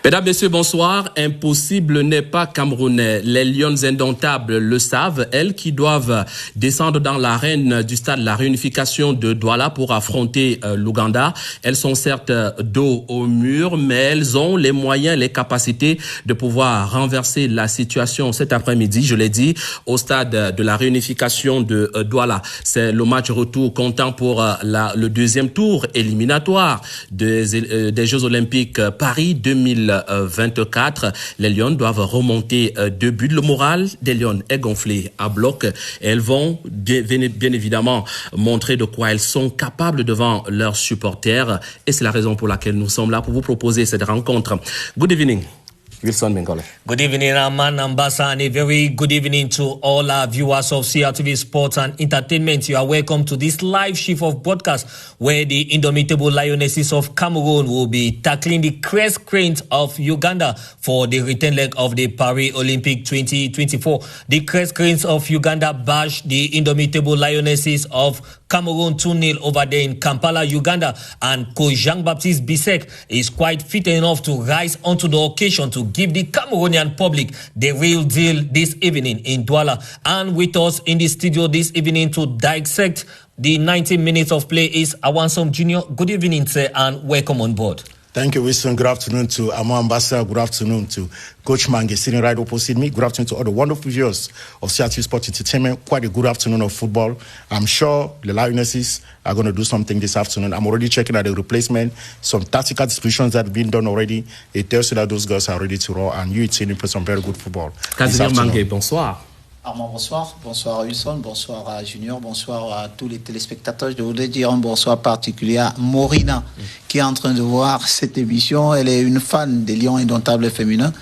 Mesdames, Messieurs, bonsoir. Impossible n'est pas camerounais. Les Lions indomptables le savent. Elles qui doivent descendre dans l'arène du stade La Réunification de Douala pour affronter l'Ouganda. Elles sont certes dos au mur, mais elles ont les moyens, les capacités de pouvoir renverser la situation cet après-midi. Je l'ai dit, au stade de La Réunification de Douala. C'est le match retour comptant pour le deuxième tour éliminatoire des Jeux Olympiques Paris 2024. Les Lions doivent remonter 2 buts. Le moral des Lions est gonflé à bloc. Et elles vont bien évidemment montrer de quoi elles sont capables devant leurs supporters. Et c'est la raison pour laquelle nous sommes là pour vous proposer cette rencontre. Good evening. Wilson Bengole. Good evening, Aman Ambassa, and a very good evening to all our viewers of CRTV Sports and Entertainment. You are welcome to this live shift of broadcast where the indomitable Lionesses of Cameroon will be tackling the Crest Cranes of Uganda for the return leg of the Paris Olympic 2024. The Crest Cranes of Uganda bashed the indomitable Lionesses of Cameroon 2-0 over there in Kampala, Uganda, and Coach Jean-Baptiste Bissek is quite fit enough to rise onto the occasion to give the Cameroonian public the real deal this evening in Douala. And with us in the studio this evening to dissect the 90 minutes of play is Awansom Junior. Good evening, sir, and welcome on board. Thank you, Wilson. Good afternoon to Amo Ambassador. Good afternoon to Coach Mange sitting right opposite me. Good afternoon to all the wonderful viewers of CRTV Sport Entertainment. Quite a good afternoon of football. I'm sure the Lionesses are going to do something this afternoon. I'm already checking out the replacement. Some tactical dispositions that have been done already. It tells you that those girls are ready to roll, and you it's in for some very good football. Casimir Mange, bonsoir. Armand, bonsoir. Bonsoir à Wilson, bonsoir à Junior, bonsoir à tous les téléspectateurs. Je voudrais dire un bonsoir particulier à Morina, qui est en train de voir cette émission. Elle est une fan des Lions indomptables féminins.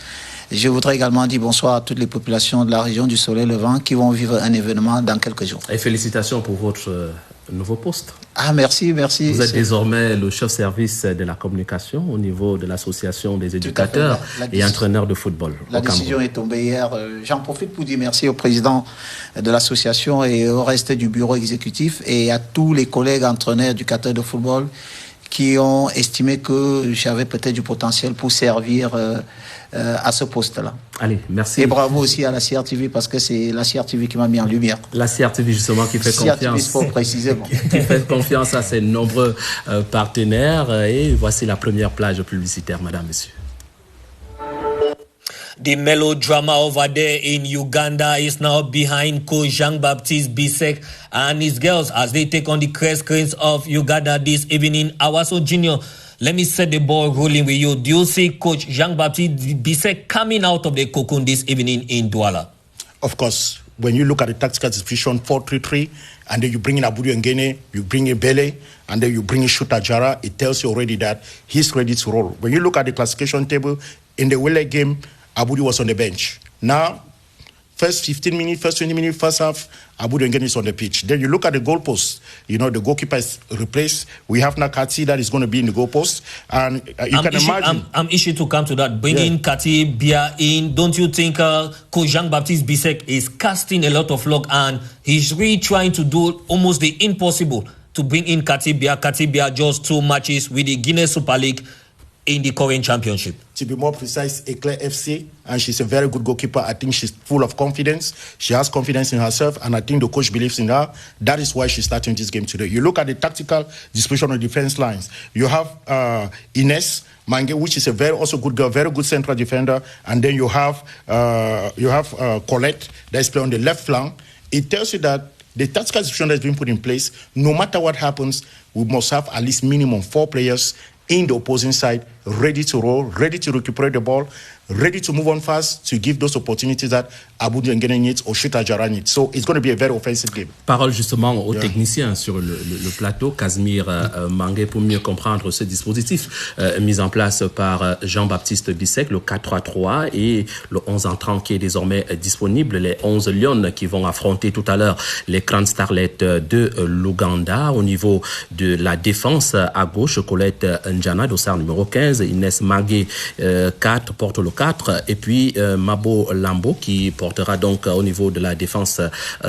Je voudrais également dire bonsoir à toutes les populations de la région du Soleil Levant qui vont vivre un événement dans quelques jours. Et félicitations pour votre nouveau poste. Ah, merci, merci. Vous êtes désormais le chef service de la communication au niveau de l'association des éducateurs et entraîneurs de football. La décision est tombée hier. J'en profite pour dire merci au président de l'association et au reste du bureau exécutif et à tous les collègues entraîneurs éducateurs de football qui ont estimé que j'avais peut-être du potentiel pour servir à ce poste-là. Allez, merci. Et bravo aussi à la CRTV parce que c'est la CRTV qui m'a mis en lumière. La CRTV justement qui fait confiance. Sport, précisément. qui fait confiance à ses nombreux partenaires. Et voici la première plage publicitaire, madame, monsieur. The melodrama over there in Uganda is now behind Coach Jean-Baptiste Bissek and his girls as they take on the Crest Cranes of Uganda this evening. Awaso Junior, let me set the ball rolling with you. Do you see Coach Jean-Baptiste Bissek coming out of the cocoon this evening in Douala? Of course. When you look at the tactical disposition 4-3-3, and then you bring in Abudu Ngene, you bring in Bele, and then you bring in Shuta Jara, it tells you already that he's ready to roll. When you look at the classification table, in the Wele game, Abudu was on the bench. Now, first 15 minutes, first 20 minutes, first half, Abudu Ngene is on the pitch. Then you look at the goalpost. You know, the goalkeeper is replaced. We have Nakati that is going to be in the goalpost. And you can imagine. I'm issued to come to that. Bringing Kati Bia in. Don't you think Coach Jean-Baptiste Bissek is casting a lot of luck and he's really trying to do almost the impossible to bring in Kati Bia? Kati Bia just 2 matches with the Guinness Super League in the current championship. To be more precise, Eclair FC, and she's a very good goalkeeper. I think she's full of confidence. She has confidence in herself, and I think the coach believes in her. That is why she's starting this game today. You look at the tactical disposition of defense lines. You have Ines Mange, which is a very also good girl, very good central defender, and then you have Colette that is playing on the left flank. It tells you that the tactical disposition that has been put in place, no matter what happens, we must have at least minimum 4 players in the opposing side, ready to roll, ready to recuperate the ball, ready to move on fast to give those opportunities that Abudu Ngene needs or Shuta Jara needs. So it's going to be a very offensive game. Parole justement aux techniciens sur le plateau, Casimir Mange, pour mieux comprendre ce dispositif mis en place par Jean-Baptiste Bissek, le 4-3-3 et le 11 entrant qui est désormais disponible, les 11 Lions qui vont affronter tout à l'heure les Cranes Starlets de l'Ouganda. Au niveau de la défense à gauche, Colette Njana, dossard numéro 15, 15, Inès Magué 4 porte le 4 et puis Mabo Lambo qui portera donc au niveau de la défense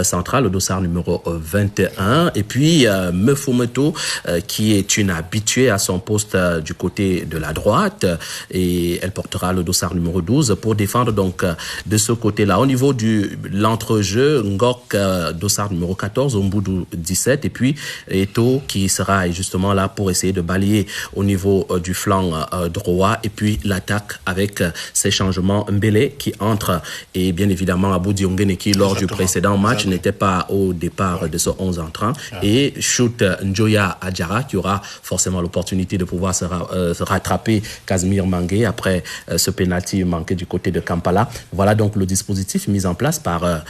centrale le dossard numéro 21 et puis Mefumeto qui est une habituée à son poste du côté de la droite et elle portera le dossard numéro 12 pour défendre donc de ce côté-là. Au niveau de l'entrejeu, Ngok dossard numéro 14, Omboudou 17 et puis Eto qui sera justement là pour essayer de balayer au niveau du flanc droit et puis l'attaque avec ces changements. Mbele qui entre et bien évidemment Aboudi Ongene qui lors du précédent match n'était pas au départ de ce 11 entrant et shoot Njoya Adjara qui aura forcément l'opportunité de pouvoir se rattraper Casimir Mangué après ce penalty manqué du côté de Kampala. Voilà donc le dispositif mis en place par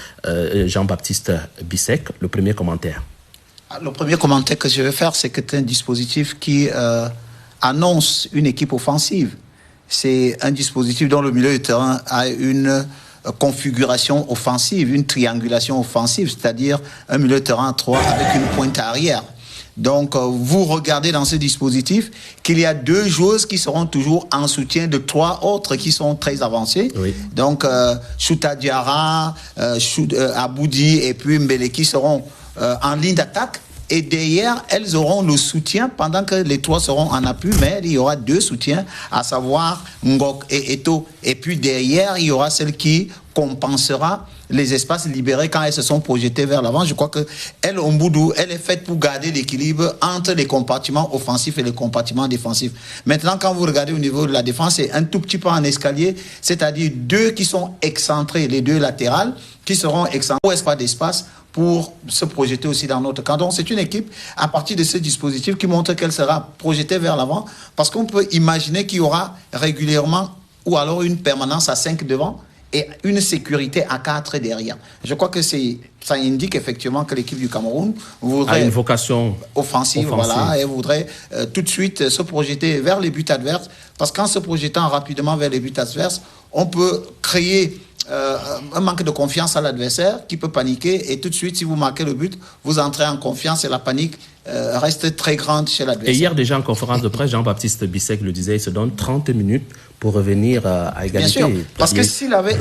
Jean-Baptiste Bissek. Le premier commentaire. Le premier commentaire que je vais faire, c'est que c'est un dispositif qui annonce une équipe offensive. C'est un dispositif dont le milieu de terrain a une configuration offensive, une triangulation offensive, c'est-à-dire un milieu de terrain à 3 avec une pointe arrière. Donc, vous regardez dans ce dispositif qu'il y a 2 joueuses qui seront toujours en soutien de 3 autres qui sont très avancées. Oui. Donc, Chouta Diarra, Aboudi et puis Mbele qui seront en ligne d'attaque. Et derrière, elles auront le soutien pendant que les 3 seront en appui, mais il y aura 2 soutiens, à savoir Ngok et Eto. Et puis derrière, il y aura celle qui compensera les espaces libérés quand elles se sont projetées vers l'avant. Je crois que elle, Omboudou, elle est faite pour garder l'équilibre entre les compartiments offensifs et les compartiments défensifs. Maintenant, quand vous regardez au niveau de la défense, c'est un tout petit peu en escalier, c'est-à-dire 2 qui sont excentrés, les 2 latérales, qui seront excentrés, pas d'espace pour se projeter aussi dans notre camp. Donc c'est une équipe, à partir de ce dispositif, qui montre qu'elle sera projetée vers l'avant, parce qu'on peut imaginer qu'il y aura régulièrement, ou alors une permanence à 5 devant, et une sécurité à 4 derrière. Je crois que ça indique effectivement que l'équipe du Cameroun voudrait... a une vocation offensive. Voilà, et voudrait tout de suite se projeter vers les buts adverses, parce qu'en se projetant rapidement vers les buts adverses, on peut créer un manque de confiance à l'adversaire qui peut paniquer, et tout de suite, si vous marquez le but, vous entrez en confiance et la panique reste très grande chez l'adversaire. Et hier déjà en conférence de presse, Jean-Baptiste Bissek le disait, il se donne 30 minutes pour revenir à égalité. Bien sûr, parce que s'il avait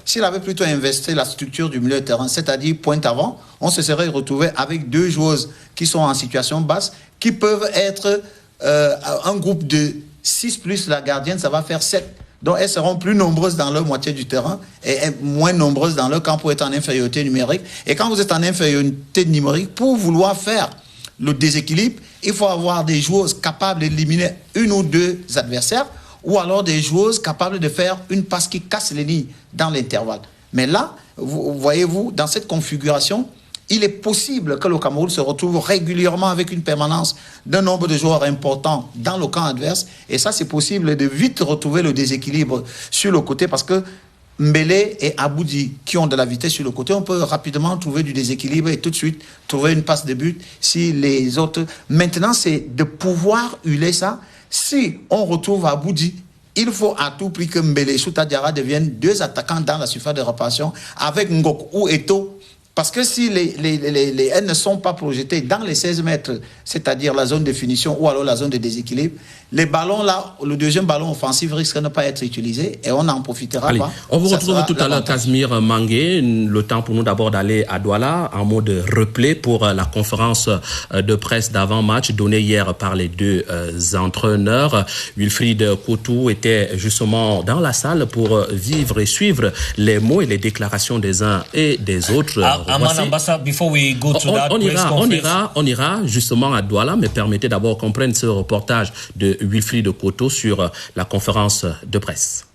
s'il avait plutôt investi la structure du milieu de terrain, c'est-à-dire pointe avant, on se serait retrouvé avec 2 joueuses qui sont en situation basse, qui peuvent être un groupe de 6 plus la gardienne, ça va faire 7. Donc elles seront plus nombreuses dans leur moitié du terrain et moins nombreuses dans leur camp pour être en infériorité numérique. Et quand vous êtes en infériorité numérique, pour vouloir faire le déséquilibre, il faut avoir des joueuses capables d'éliminer 1 ou 2 adversaires, ou alors des joueuses capables de faire une passe qui casse les lignes dans l'intervalle. Mais là, voyez-vous, dans cette configuration, il est possible que le Cameroun se retrouve régulièrement avec une permanence d'un nombre de joueurs important dans le camp adverse. Et ça, c'est possible de vite retrouver le déséquilibre sur le côté, parce que Mbele et Aboudi, qui ont de la vitesse sur le côté, on peut rapidement trouver du déséquilibre et tout de suite trouver une passe de but si les autres... Maintenant, c'est de pouvoir huiler ça. Si on retrouve Aboudi, il faut à tout prix que Mbele et Chouta Diarra deviennent 2 attaquants dans la surface de réparation avec Ngok ou Eto. Parce que si elles ne sont pas projetées dans les 16 mètres, c'est-à-dire la zone de finition ou alors la zone de déséquilibre, les ballons là, le deuxième ballon offensif risque de ne pas être utilisé et on n'en profitera pas. On vous retrouve tout à l'heure, Casimir Mangué. Le temps pour nous d'abord d'aller à Douala en mode replay pour la conférence de presse d'avant-match donnée hier par les 2 entraîneurs. Wilfried Coutou était justement dans la salle pour vivre et suivre les mots et les déclarations des uns et des autres. On ira justement à Douala, mais permettez d'abord qu'on prenne ce reportage de Wilfried Coutu sur la conférence de presse.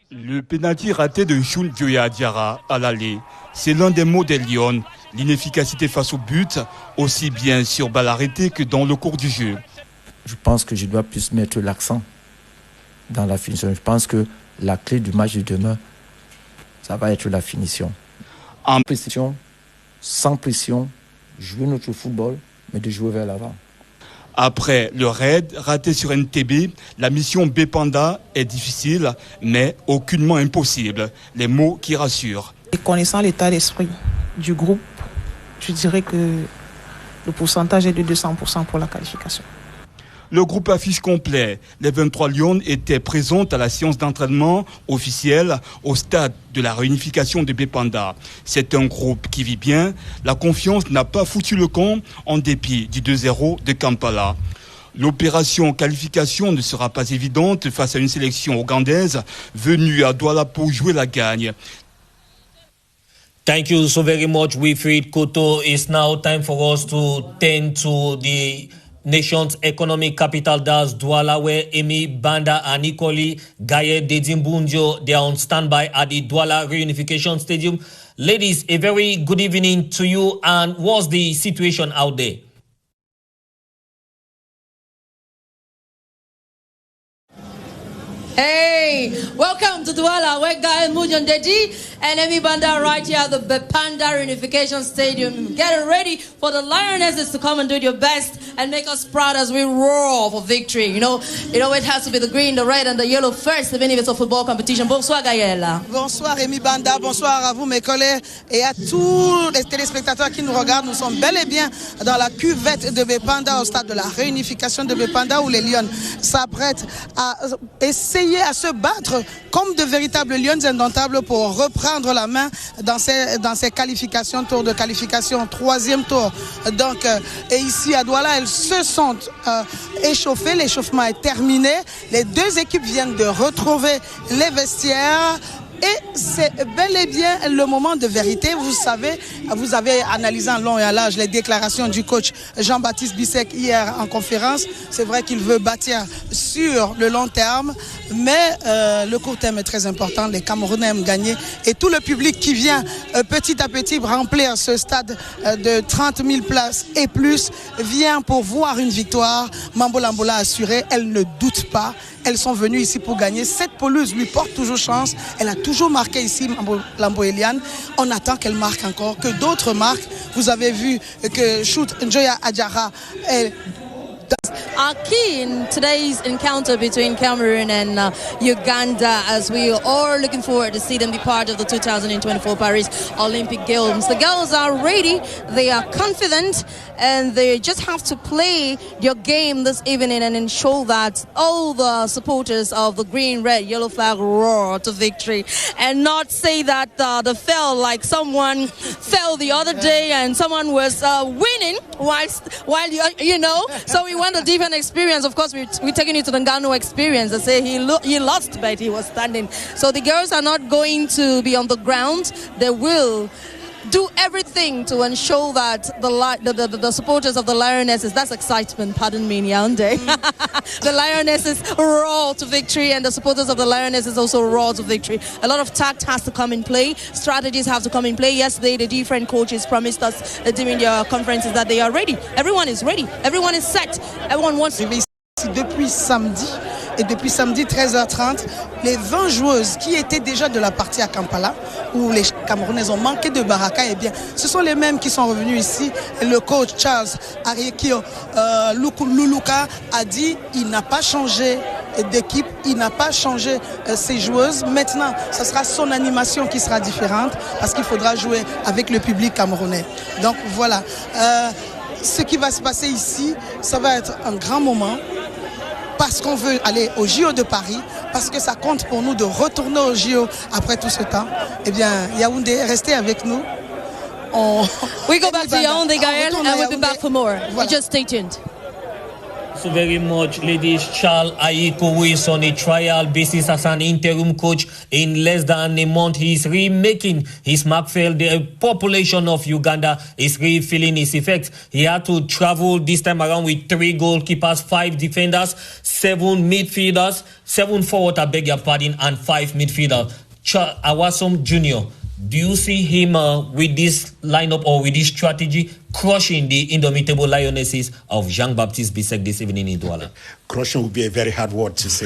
Le pénalty raté de June Dioya Diarra à l'aller, c'est l'un des mots des Lions. L'inefficacité face au but, aussi bien sur balle arrêtée que dans le cours du jeu. Je pense que je dois plus mettre l'accent dans la finition. Je pense que la clé du match de demain, ça va être la finition. En pression, sans pression, jouer notre football, mais de jouer vers l'avant. Après le raid raté sur NTB, la mission B-Panda est difficile, mais aucunement impossible. Les mots qui rassurent. Et connaissant l'état d'esprit du groupe, je dirais que le pourcentage est de 200% pour la qualification. Le groupe affiche complet. Les 23 Lions étaient présents à la séance d'entraînement officielle au stade de la réunification de Bépanda. C'est un groupe qui vit bien. La confiance n'a pas foutu le camp en dépit du 2-0 de Kampala. L'opération qualification ne sera pas évidente face à une sélection ougandaise venue à Douala pour jouer la gagne. Thank you so very much, Wilfried Koto. It's now time for us to tend to the nation's economic capital, that's Douala, where Emi Banda and Nikoli Gaye Dedimbunjo, they are on standby at the Douala Reunification Stadium. Ladies, a very good evening to you. And what's the situation out there? Hey, welcome to Douala, where Gaye Mujondeji and Emi Banda right here at the Bepanda Reunification Stadium. Getting ready for the Lionesses to come and do your best and make us proud as we roar for victory. You know, it has to be the green, the red and the yellow first, even if it's a football competition. Bonsoir Gaëlla. Bonsoir Emi Banda, bonsoir à vous mes collègues et à tous les téléspectateurs qui nous regardent. Nous sommes bel et bien dans la cuvette de Bepanda au stade de la Réunification de Bepanda où les Lions s'apprêtent à essayer à se battre comme de véritables lions indomptables pour reprendre la main dans ces qualifications, tour de qualification, troisième tour. Donc, et ici à Douala, elles se sont échauffées, l'échauffement est terminé. Les deux équipes viennent de retrouver les vestiaires. Et c'est bel et bien le moment de vérité. Vous savez, vous avez analysé en long et en large les déclarations du coach Jean-Baptiste Bissek hier en conférence. C'est vrai qu'il veut bâtir sur le long terme, mais le court terme est très important. Les Camerounais aiment gagner et tout le public qui vient petit à petit remplir ce stade de 30 000 places et plus vient pour voir une victoire. Mambo Lambola assuré, elle ne doute pas. Elles sont venues ici pour gagner. Cette pelouse lui porte toujours chance. Elle a toujours marqué ici, Lambo Eliane. On attend qu'elle marque encore, que d'autres marquent. Vous avez vu que Shoot Njoya Adjara are key in today's encounter between Cameroon and Uganda, as we are all looking forward to see them be part of the 2024 Paris Olympic Games. The girls are ready, they are confident, and they just have to play their game this evening and ensure that all the supporters of the green, red, yellow flag roar to victory, and not say that they fell like someone fell the other day and someone was winning while you know. So we want a different experience. Of course, we're taking you to the Ngannou experience. They say he lost, but he was standing. So the girls are not going to be on the ground. They will do everything to ensure that the supporters of the Lionesses, that's excitement, pardon me, Yaoundé. The Lionesses roar to victory, and the supporters of the Lionesses also roar to victory. A lot of tact has to come in play. Strategies have to come in play. Yesterday, the different coaches promised us during their conferences that they are ready. Everyone is ready. Everyone is set. Everyone wants to be. Depuis samedi, et depuis samedi 13h30, les 20 joueuses qui étaient déjà de la partie à Kampala, où les Camerounais ont manqué de baraka, eh bien, ce sont les mêmes qui sont revenus ici. Le coach Charles Ariekio Luluka a dit il n'a pas changé d'équipe, il n'a pas changé ses joueuses. Maintenant, ce sera son animation qui sera différente parce qu'il faudra jouer avec le public camerounais. Donc voilà, ce qui va se passer ici, ça va être un grand moment. Parce qu'on veut aller au JO de Paris, parce que ça compte pour nous de retourner au JO après tout ce temps. Eh bien, Yaoundé, restez avec nous. We go back to Yaoundé, Gaël, and we'll be back for more. Voilà. Just stay tuned. So very much, ladies. Charles Ayiko, who is on a trial basis as an interim coach. In less than a month, he's remaking his mark. The population of Uganda is really feeling its effects. He had to travel this time around with 3 goalkeepers, 5 defenders, 7 midfielders, 7 forward, I beg your pardon, and 5 midfielders. Awasom Jr., do you see him with this lineup or with this strategy crushing the indomitable Lionesses of Jean-Baptiste Bissek this evening in Douala? Crushing would be a very hard word to say.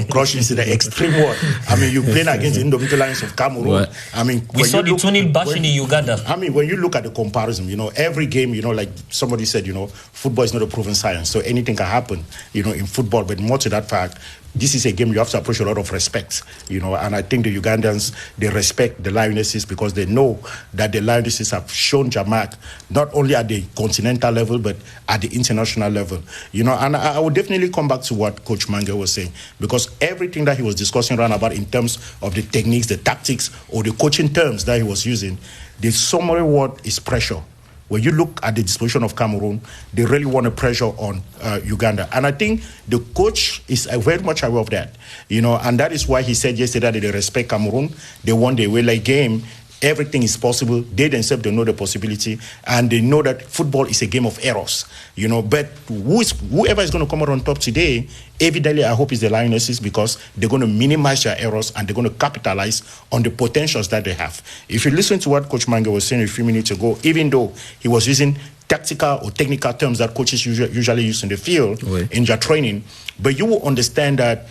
Crushing is the extreme word. I mean, you're playing against the indomitable Lions of Cameroon. What? I mean, we saw the 2-0 bashing in Uganda. I mean, when you look at the comparison, every game, like somebody said, football is not a proven science. So anything can happen, in football. But more to that fact, this is a game you have to approach a lot of respect, and I think the Ugandans, they respect the Lionesses because they know that the Lionesses have shown Jamak not only at the continental level, but at the international level. You know, and I would definitely come back to what Coach Mange was saying, because everything that he was discussing around about in terms of the techniques, the tactics, or the coaching terms that he was using, the summary word is pressure. When you look at the disposition of Cameroon, they really want to pressure on Uganda. And I think the coach is very much aware of that. You know, and that is why he said yesterday that they respect Cameroon. They want the away game. Everything is possible. They themselves, they know the possibility, and they know that football is a game of errors. You know, but whoever is going to come out on top today, evidently, I hope it's the Lionesses, because they're going to minimize their errors and they're going to capitalize on the potentials that they have. If you listen to what Coach Mange was saying a few minutes ago, even though he was using tactical or technical terms that coaches usually use in the field in their training, but you will understand that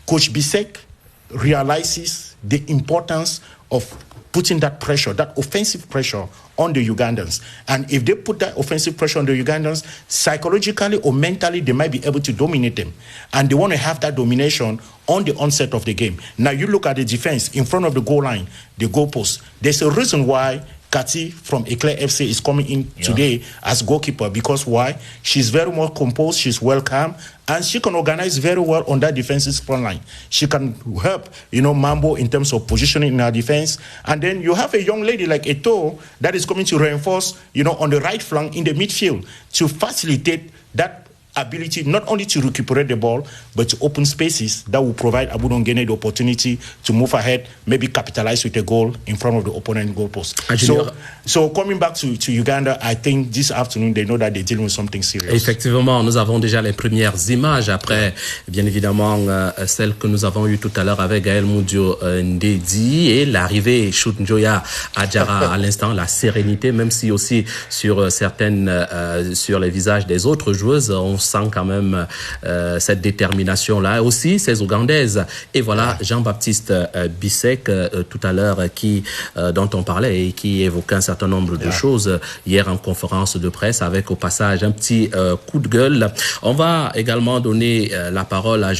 Coach Bisek realizes the importance of putting that pressure, that offensive pressure on the Ugandans. And if they put that offensive pressure on the Ugandans, psychologically or mentally, they might be able to dominate them. And they want to have that domination on the onset of the game. Now, you look at the defense in front of the goal line, the goalpost. There's a reason why Kati from Eclair FC is coming in today as goalkeeper, because why? She's very well composed, she's well calm, and she can organize very well on that defensive front line. She can help, you know, Mambo in terms of positioning in her defense. And then you have a young lady like Eto'o that is coming to reinforce, you know, on the right flank in the midfield to facilitate that ability not only to recuperate the ball, but to open spaces that will provide Abou Ndongene the opportunity to move ahead, maybe capitalize with a goal in front of the opponent goalpost. So coming back to Uganda, I think this afternoon they know that they're dealing with something serious. Effectivement, nous avons déjà les premières images après, bien évidemment, celle que nous avons eue tout à l'heure avec Gaël Moudio Ndedi et l'arrivée Chut Njoya Adjara à l'instant, la sérénité, même si aussi sur certaines, sur les visages des autres joueuses, on sent quand même cette détermination-là, aussi ces Ougandaises. Et voilà, Jean-Baptiste Bisek, tout à l'heure, dont on parlait et qui évoquait un certain nombre de choses hier en conférence de presse, avec au passage un petit coup de gueule. On va également donner la parole à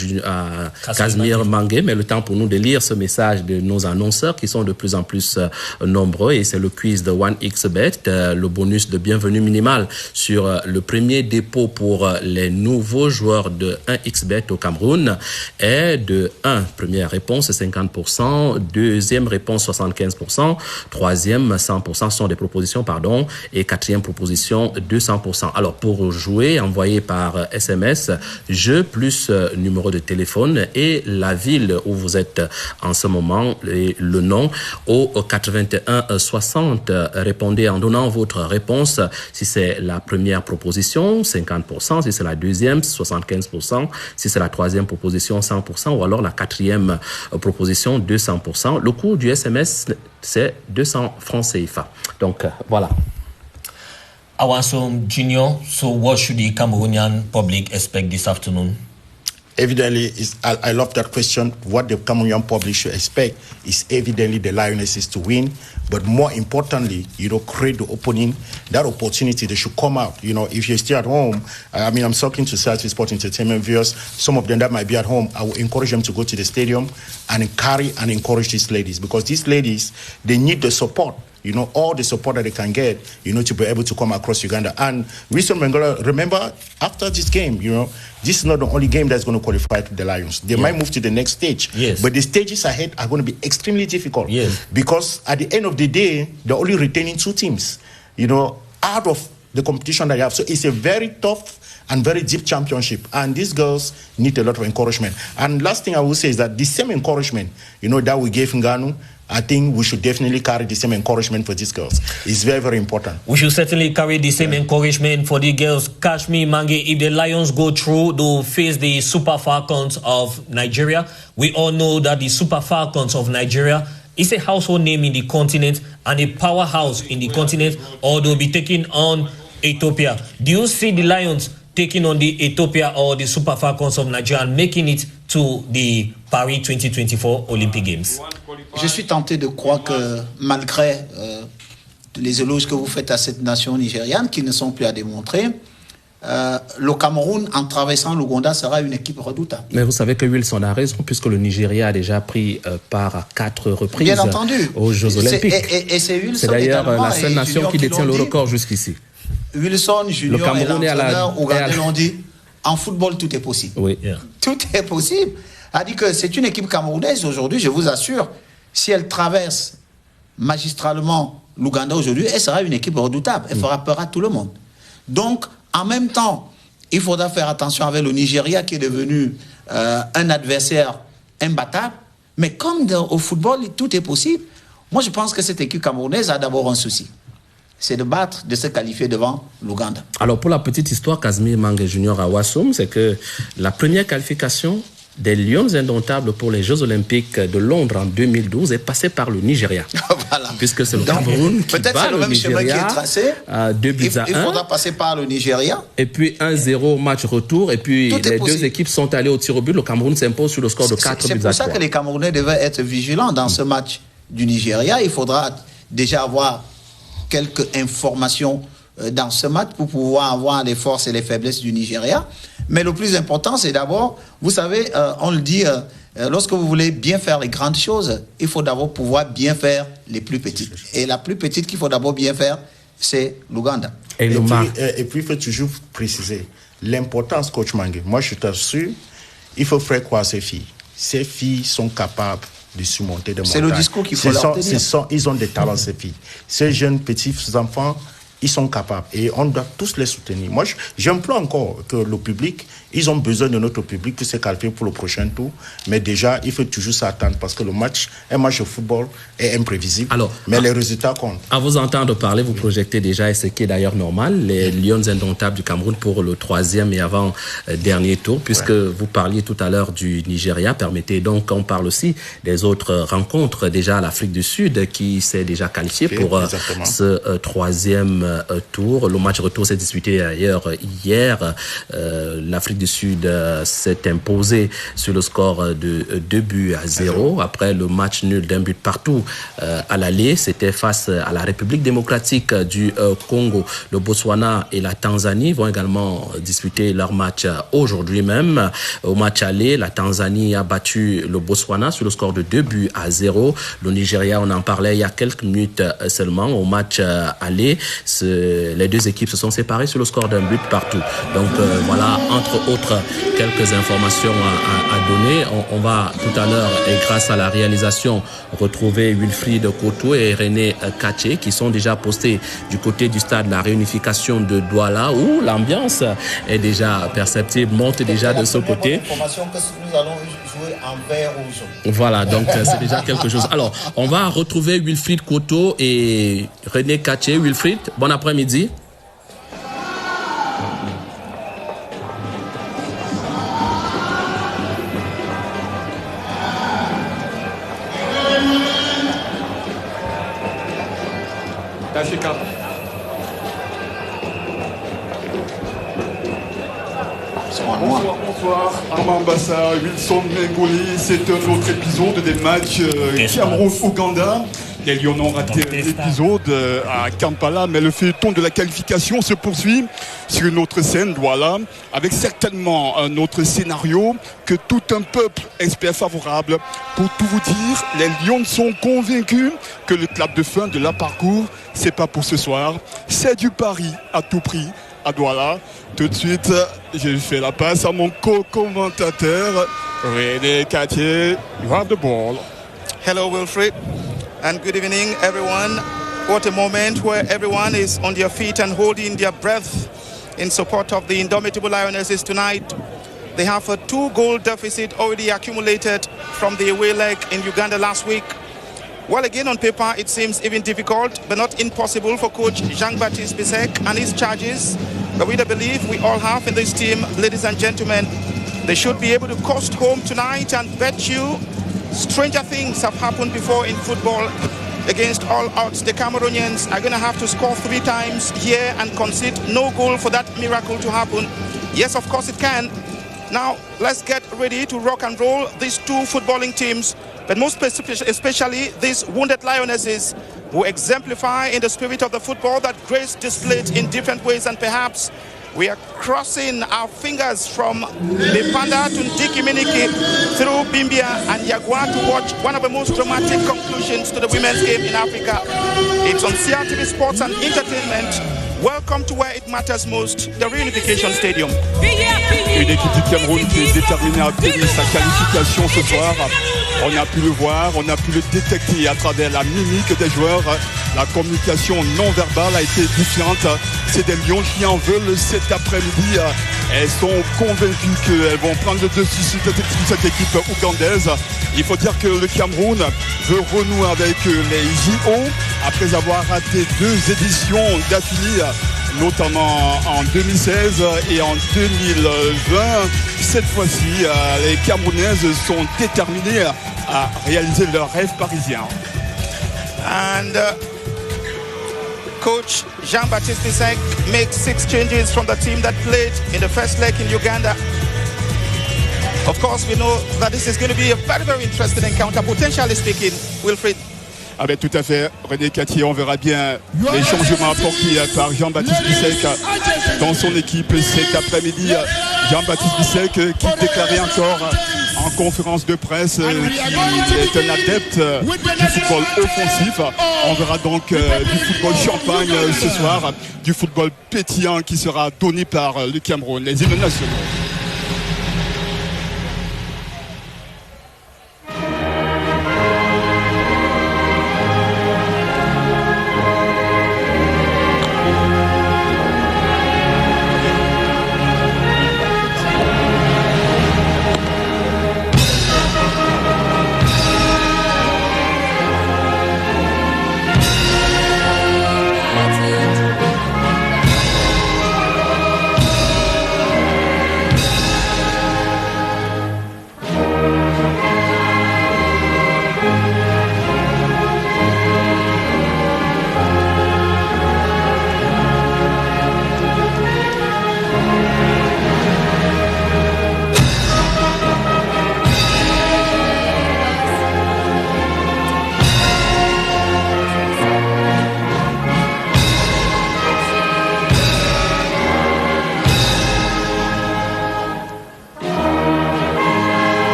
Casimir Mange, mais le temps pour nous de lire ce message de nos annonceurs qui sont de plus en plus nombreux, et c'est le quiz de 1xBet, le bonus de bienvenue minimal sur le premier dépôt pour les nouveaux joueurs de 1xBet au Cameroun est de 1. Première réponse, 50%. Deuxième réponse, 75%. Troisième, 100%. Ce sont des propositions, pardon. Et quatrième proposition, 200%. Alors, pour jouer, envoyez par SMS, jeu plus numéro de téléphone et la ville où vous êtes en ce moment et le nom au 81 60. Répondez en donnant votre réponse. Si c'est la première proposition, 50%. Si c'est la deuxième, 75%. Si c'est la troisième proposition, 100%. Ou alors la quatrième proposition, 200%. Le coût du SMS, c'est 200 francs CFA. Donc, voilà. Awansom Junior, so what should the Cameroonian public expect this afternoon? Evidently, I love that question. What the Cameroonian public should expect is evidently the Lionesses to win, but more importantly, you know, create the opening, that opportunity. They should come out. You know, if you're still at home, I mean, I'm talking to South Sport Entertainment viewers. Some of them that might be at home, I will encourage them to go to the stadium and carry and encourage these ladies, because these ladies, they need the support. You know, all the support that they can get, you know, to be able to come across Uganda. And Wilson Mengola, remember, after this game, you know, this is not the only game that's going to qualify to the Lions. They might move to the next stage. Yes. But the stages ahead are going to be extremely difficult. Yes. Because at the end of the day, they're only retaining 2 teams, you know, out of the competition that you have. So it's a very tough and very deep championship. And these girls need a lot of encouragement. And last thing I will say is that the same encouragement, you know, that we gave Ngannou, I think we should definitely carry the same encouragement for these girls. It's very, very important. We should certainly carry the same encouragement for the girls. Kashmir Mange, if the Lions go through, they'll face the Super Falcons of Nigeria. We all know that the Super Falcons of Nigeria is a household name in the continent and a powerhouse in the continent, or they'll be taking on Ethiopia. Do you see the Lions taking on the Ethiopia or the Super Falcons of Nigeria and making it to the Paris 2024 Olympic Games? Je suis tenté de croire que malgré les éloges que vous faites à cette nation nigériane, qui ne sont plus à démontrer, le Cameroun, en traversant l'Ouganda, sera une équipe redoutable. Mais vous savez que Wilson a raison, puisque le Nigeria a déjà pris part à 4 reprises aux Jeux Olympiques. Et c'est d'ailleurs la seule nation qui détient le record jusqu'ici. Wilson, Junior et l'entraîneur ougandais l'ont dit, en football, tout est possible. Oui. Tout est possible. A dit que c'est une équipe camerounaise aujourd'hui, je vous assure, si elle traverse magistralement l'Ouganda aujourd'hui, elle sera une équipe redoutable. Elle fera peur à tout le monde. Donc, en même temps, il faudra faire attention avec le Nigeria qui est devenu un adversaire imbattable. Mais comme au football, tout est possible, moi je pense que cette équipe camerounaise a d'abord un souci. C'est de se qualifier devant l'Ouganda. Alors pour la petite histoire, Casimir Mange Junior à Wassoum, c'est que la première qualification des Lions indomptables pour les Jeux Olympiques de Londres en 2012 est passée par le Nigeria. Voilà. Puisque c'est le Cameroun qui bat le Nigeria, 2 buts à 1. Il faudra passer par le Nigeria. Et puis 1-0 match retour. Et puis les deux équipes sont allées au tir au but. Le Cameroun s'impose sur le score de 4 buts à 3. C'est pour ça que les Camerounais devaient être vigilants dans ce match du Nigeria. Il faudra déjà avoir quelques informations dans ce match pour pouvoir avoir les forces et les faiblesses du Nigeria. Mais le plus important, c'est d'abord, vous savez, on le dit, lorsque vous voulez bien faire les grandes choses, il faut d'abord pouvoir bien faire les plus petites. Et la plus petite qu'il faut d'abord bien faire, c'est l'Ouganda. Et puis, il faut toujours préciser l'importance, coach Mange. Moi, je t'assure, il faut faire croire à ces filles. Ces filles sont capables de surmonter des montagnes. C'est le discours qu'il faut leur tenir. Ils ont des talents, ces filles. Ces jeunes petits enfants, ils sont capables et on doit tous les soutenir. Moi, j'implore encore que le public, ils ont besoin de notre public pour se qualifier pour le prochain tour. Mais déjà, il faut toujours s'attendre parce que un match de football est imprévisible. Alors, mais les résultats comptent. À vous entendre parler, vous projetez déjà, et ce qui est d'ailleurs normal, les Lions indomptables du Cameroun pour le 3e et avant-dernier tour, puisque vous parliez tout à l'heure du Nigeria. Permettez donc qu'on parle aussi des autres rencontres. Déjà, l'Afrique du Sud qui s'est déjà qualifiée pour ce 3e tour. Le match retour s'est disputé d'ailleurs hier. L'Afrique du Sud s'est imposée sur le score de 2 buts à 0. Après le match nul d'un but partout à l'aller, c'était face à la République démocratique du Congo. Le Botswana et la Tanzanie vont également disputer leur match aujourd'hui même. Au match aller, la Tanzanie a battu le Botswana sur le score de 2 buts à 0. Le Nigeria, on en parlait il y a quelques minutes seulement. Au match aller, les deux équipes se sont séparées sur le score d'un but partout. Donc voilà, entre autres, quelques informations à donner. On va tout à l'heure, et grâce à la réalisation, retrouver Wilfried Koto et René Kaché qui sont déjà postés du côté du stade de la réunification de Douala où l'ambiance est déjà perceptible, monte déjà de ce côté. Information que nous allons jouer en vert rouge. Voilà, donc c'est déjà quelque chose. Alors, on va retrouver Wilfried Koto et René Kaché. Wilfried, bon après-midi. Bonsoir, Armand Bassar, Wilson Mengoli. C'est un autre épisode des matchs Cameroun-Ouganda. Les Lions ont raté l'épisode à Kampala, mais le feuilleton de la qualification se poursuit sur une autre scène, Douala, avec certainement un autre scénario que tout un peuple espère favorable. Pour tout vous dire, les Lions sont convaincus que le clap de fin de la parcours, c'est pas pour ce soir, c'est du pari à tout prix à Douala. Tout de suite, je fais la passe à mon co-commentateur, René Kaché. You have the ball. Hello, Wilfried. And good evening, everyone. What a moment where everyone is on their feet and holding their breath in support of the indomitable Lionesses tonight. They have a 2-goal deficit already accumulated from the away leg in Uganda last week. Well, again, on paper, it seems even difficult, but not impossible for coach Jean-Baptiste Bissek and his charges. But with the belief we all have in this team, ladies and gentlemen, they should be able to coast home tonight and bet you stranger things have happened before in football. Against all odds, the Cameroonians are going to have to score 3 times here and concede no goal for that miracle to happen. Yes, of course it can. Now, let's get ready to rock and roll these two footballing teams, but most especially these wounded Lionesses who exemplify in the spirit of the football that Grace displayed in different ways, and perhaps we are crossing our fingers from Bepanda to Ndikiminiki through Bimbia and Yagua to watch one of the most dramatic conclusions to the women's game in Africa. It's on CRTV Sports and Entertainment. Welcome to where it matters most, the Reunification Stadium. Une équipe du Cameroun qui est déterminée à obtenir sa qualification ce soir. On a pu le voir, on a pu le détecter à travers la mimique des joueurs. La communication non verbale a été différente. C'est des Lions qui en veulent cet après-midi. Elles sont convaincues qu'elles vont prendre le dessus sur cette équipe ougandaise. Il faut dire que le Cameroun veut renouer avec les JO après avoir raté 2 éditions d'affilée, notamment en 2016 et en 2020. Cette fois-ci, les Camerounaises sont déterminées à réaliser leur rêve parisien. And Coach Jean-Baptiste Bissek makes 6 changes from the team that played in the first leg in Uganda. Of course, we know that this is going to be a very, very interesting encounter, potentially speaking, Wilfried. Ah ben tout à fait, René Catier, on verra bien les changements apportés par Jean-Baptiste Bissek dans son équipe cet après-midi. Jean-Baptiste Bissek qui déclarait encore en conférence de presse qu'il est un adepte du football offensif. On verra donc du football champagne ce soir, du football pétillant qui sera donné par le Cameroun, les hymnes nationaux.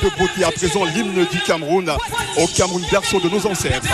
De beauté, à présent l'hymne du Cameroun, au Cameroun berceau de nos ancêtres.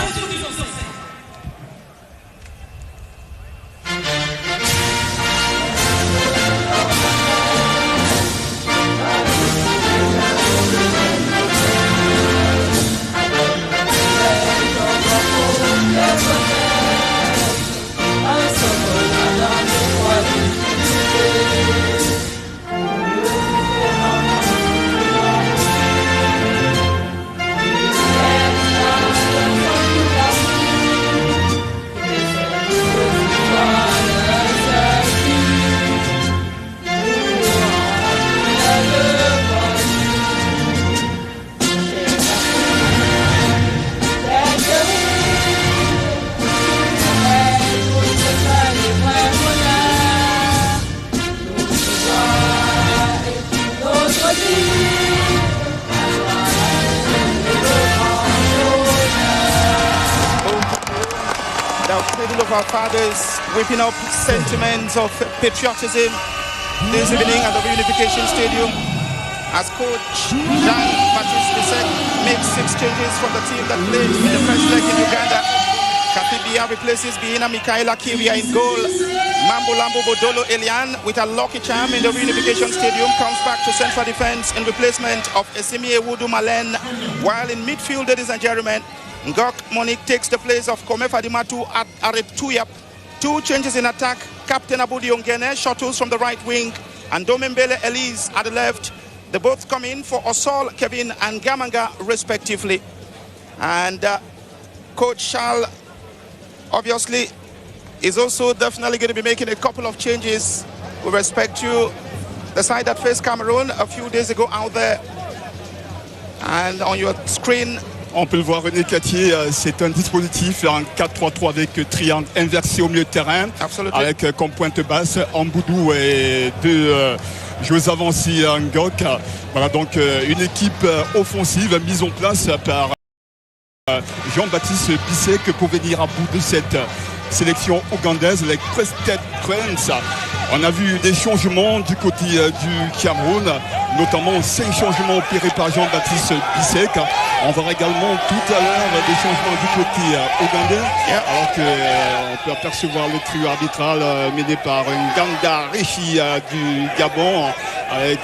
Our fathers whipping up sentiments of patriotism this evening at the Reunification Stadium as Coach Jean-Baptiste Bissek makes 6 changes from the team that played in the first leg in Uganda. Kathy Bia replaces Biina Mikaela Kiria in goal. Mambo Lambo Bodolo Elian with a lucky charm in the Reunification Stadium comes back to central defense in replacement of Esimi Ewudu Malen, while in midfield, ladies and gentlemen, Ngok Monique takes the place of Komefa Dimatu at Arep Tuyap. 2 changes in attack. Captain Abudi Ongene shuttles from the right wing and Domembele Elise at the left. They both come in for Osol, Kevin and Gamanga respectively. And Coach Charles obviously is also definitely going to be making a couple of changes with respect to the side that faced Cameroon a few days ago out there. And on your screen, on peut le voir, René Catier, c'est un dispositif en 4-3-3 avec triangle inversé au milieu de terrain. Absolument. Avec comme pointe basse Amboudou et 2 joueurs avancés en Ngok. Voilà donc une équipe offensive mise en place par Jean-Baptiste Bissek pour venir à bout de cette sélection ougandaise, les Crested Cranes. On a vu des changements du côté du Cameroun, notamment 5 changements opérés par Jean-Baptiste Bissek. On verra également tout à l'heure des changements du côté ougandais, alors qu'on peut apercevoir le trio arbitral mené par Nganda Rishi du Gabon, avec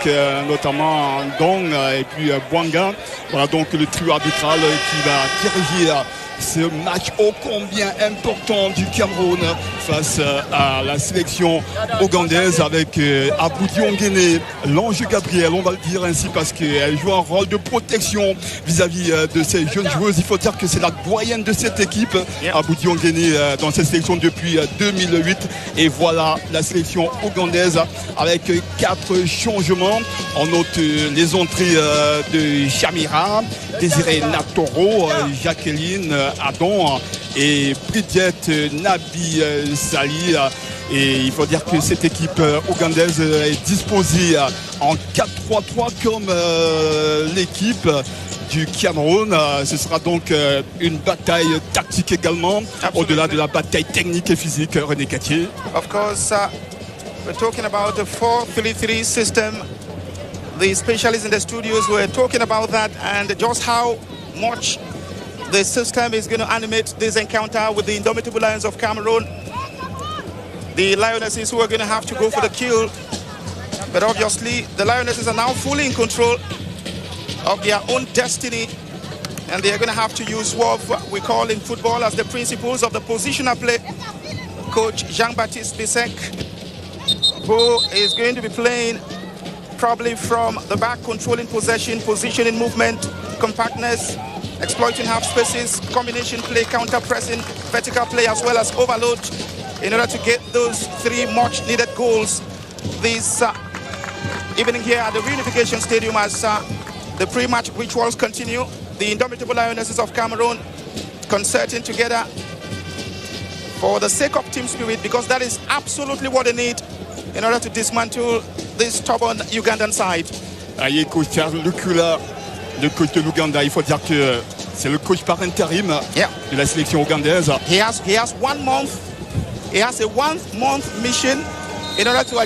notamment Ndong et puis Bwanga. Voilà donc le trio arbitral qui va diriger ce match ô combien important du Cameroun face à la sélection ougandaise avec Aboudi Ongene, l'ange Gabriel, on va le dire ainsi parce qu'elle joue un rôle de protection vis-à-vis de ces jeunes joueuses. Il faut dire que c'est la doyenne de cette équipe, Aboudi Ongene, dans cette sélection depuis 2008. Et voilà la sélection ougandaise avec 4 changements. On note les entrées de Shamira, Désiré Natoro, Jacqueline Adon et Bridget Nabi Sali. Et il faut dire que cette équipe ougandaise est disposée en 4-3-3 comme l'équipe du Cameroun. Ce sera donc une bataille tactique également, au-delà de la bataille technique et physique. René Catier. Of course, we're talking about the 4-3-3 system. The specialists in the studios were talking about that and just how much the system is going to animate this encounter with the Indomitable Lions of Cameroon. The Lionesses who are going to have to go for the kill. But obviously, the Lionesses are now fully in control of their own destiny. And they are going to have to use what we call in football as the principles of the positional play. Coach Jean-Baptiste Bissek, who is going to be playing probably from the back, controlling possession, positioning movement, compactness, exploiting half spaces, combination play, counter pressing, vertical play, as well as overload in order to get those 3 much needed goals this evening here at the Reunification Stadium as the pre-match rituals continue. The Indomitable Lionesses of Cameroon concerting together for the sake of team spirit, because that is absolutely what they need in order to dismantle this stubborn Ugandan side. Aïe, coach Charles Lukula, le coach de l'Ouganda, il faut dire que c'est le coach par intérim de la sélection ougandaise. He has 1 month. He has a 1 month mission in order to